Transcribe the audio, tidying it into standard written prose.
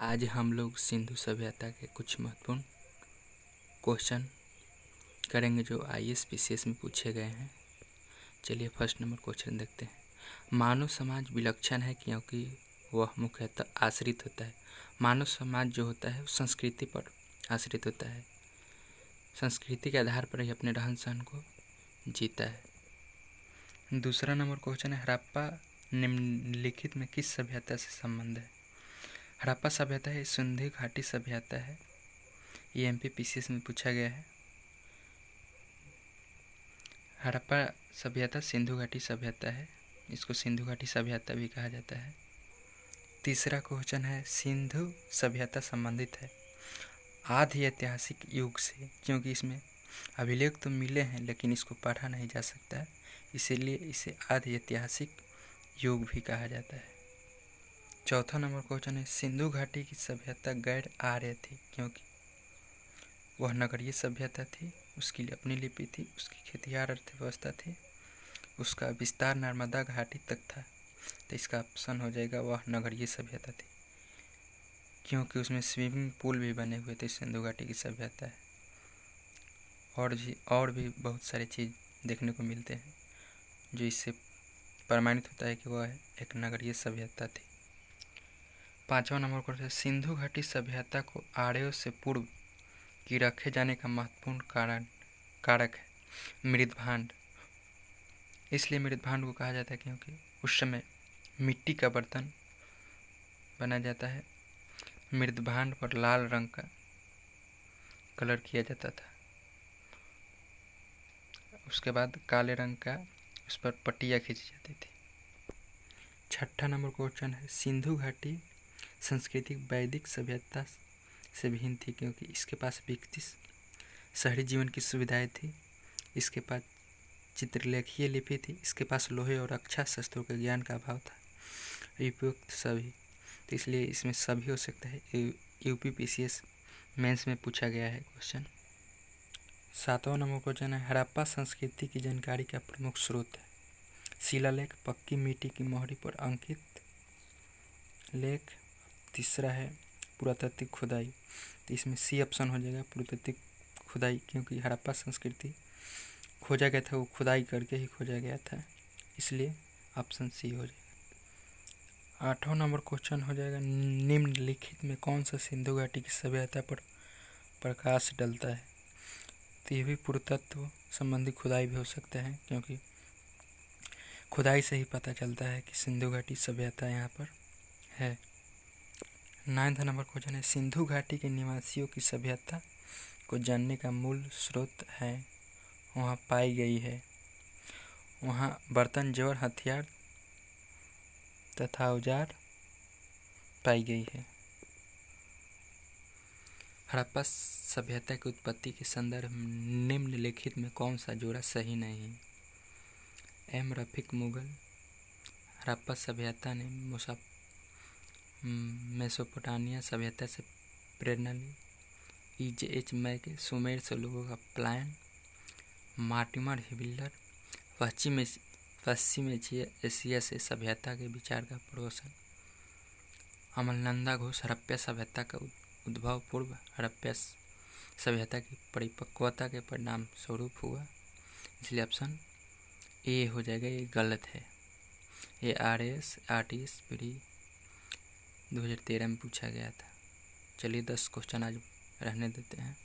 आज हम लोग सिंधु सभ्यता के कुछ महत्वपूर्ण क्वेश्चन करेंगे जो आईएएस पीसीएस में पूछे गए हैं। चलिए फर्स्ट नंबर क्वेश्चन देखते हैं। मानव समाज विलक्षण है क्योंकि वह मुख्यतः आश्रित होता है। मानव समाज जो होता है वो संस्कृति पर आश्रित होता है। संस्कृति के आधार पर ही अपने रहन सहन को जीता है। दूसरा नंबर क्वेश्चन है, हड़प्पा निम्नलिखित में किस सभ्यता से संबंध है? हड़प्पा सभ्यता है सिंधु घाटी सभ्यता है। ये एमपी पीसीएस में पूछा गया है। हड़प्पा सभ्यता सिंधु घाटी सभ्यता है, इसको सिंधु घाटी सभ्यता भी कहा जाता है। तीसरा क्वेश्चन है, सिंधु सभ्यता संबंधित है आधि ऐतिहासिक युग से, क्योंकि इसमें अभिलेख तो मिले हैं लेकिन इसको पढ़ा नहीं जा सकता है, इसीलिए इसे आधि ऐतिहासिक युग भी कहा जाता है। चौथा नंबर क्वेश्चन है, सिंधु घाटी की सभ्यता गैर आर्य थी क्योंकि वह नगरीय सभ्यता थी, उसकी अपनी लिपि थी, उसकी खेतिहार अर्थव्यवस्था थी, उसका विस्तार नर्मदा घाटी तक था। तो इसका ऑप्शन हो जाएगा वह नगरीय सभ्यता थी, क्योंकि उसमें स्विमिंग पूल भी बने हुए थे। सिंधु घाटी की सभ्यता है। और भी बहुत सारी चीज़ देखने को मिलते हैं जो इससे प्रमाणित होता है कि वह एक नगरीय सभ्यता थी। पाँचवा नंबर क्वेश्चन, सिंधु घाटी सभ्यता को आर्यों से पूर्व की रखे जाने का महत्वपूर्ण कारक है मृदभांड। इसलिए मृदभांड को कहा जाता है क्योंकि उस समय मिट्टी का बर्तन बना जाता है। मृदभांड पर लाल रंग का कलर किया जाता था, उसके बाद काले रंग का उस पर पट्टियाँ खींची जाती थी। छठा नंबर क्वेश्चन है, सिंधु घाटी संस्कृति वैदिक सभ्यता से भिन्न थी क्योंकि इसके पास विकसित शहरी जीवन की सुविधाएं थी, इसके पास चित्रलेखीय लिपि थी, इसके पास लोहे और रक्षा शस्त्रों के ज्ञान का अभाव था। उपयुक्त सभी, तो इसलिए इसमें सभी हो सकता है। यूपी पीसीएस मेंस में पूछा गया है क्वेश्चन। सातवां नंबर क्वेश्चन है, हड़प्पा संस्कृति की जानकारी का प्रमुख स्रोत है शिलालेख, पक्की मिट्टी की मोहरी पर अंकित लेख। तीसरा है पुरातात्विक खुदाई, तो इसमें सी ऑप्शन हो जाएगा पुरातात्विक खुदाई, क्योंकि हड़प्पा संस्कृति खोजा गया था वो खुदाई करके ही खोजा गया था, इसलिए ऑप्शन सी हो जाएगा। आठवां नंबर क्वेश्चन हो जाएगा, निम्नलिखित में कौन सा सिंधु घाटी की सभ्यता पर प्रकाश डलता है? तो ये भी पुरातत्व संबंधी खुदाई भी हो सकता है, क्योंकि खुदाई से ही पता चलता है कि सिंधु घाटी सभ्यता यहाँ पर है। 9वां नंबर क्वेश्चन है, सिंधु घाटी के निवासियों की सभ्यता को जानने का मूल स्रोत है वहाँ पाई गई है। वहाँ बर्तन, जेवर, हथियार तथा औजार पाई गई है। हड़प्पा सभ्यता की उत्पत्ति के संदर्भ में निम्नलिखित में कौन सा जोड़ा सही नहीं है? एम रफीक मुगल हड़प्पा सभ्यता ने मेसोपोटामिया सभ्यता से प्रेरणा ली। EJ मैके सुमेर से लोगों का पलायन। मार्टिमर हिबिल्डर पश्चिम एशिया से सभ्यता के विचार का पोषण। अमलनंदा घोष हड़प्पा सभ्यता का उद्भव पूर्व हड़प्पा सभ्यता की परिपक्वता के परिणाम स्वरूप हुआ, इसलिए ऑप्शन ए हो जाएगा, ये गलत है। ये RTS पीढ़ी 2013 में पूछा गया था। चलिए 10 क्वेश्चन आज रहने देते हैं।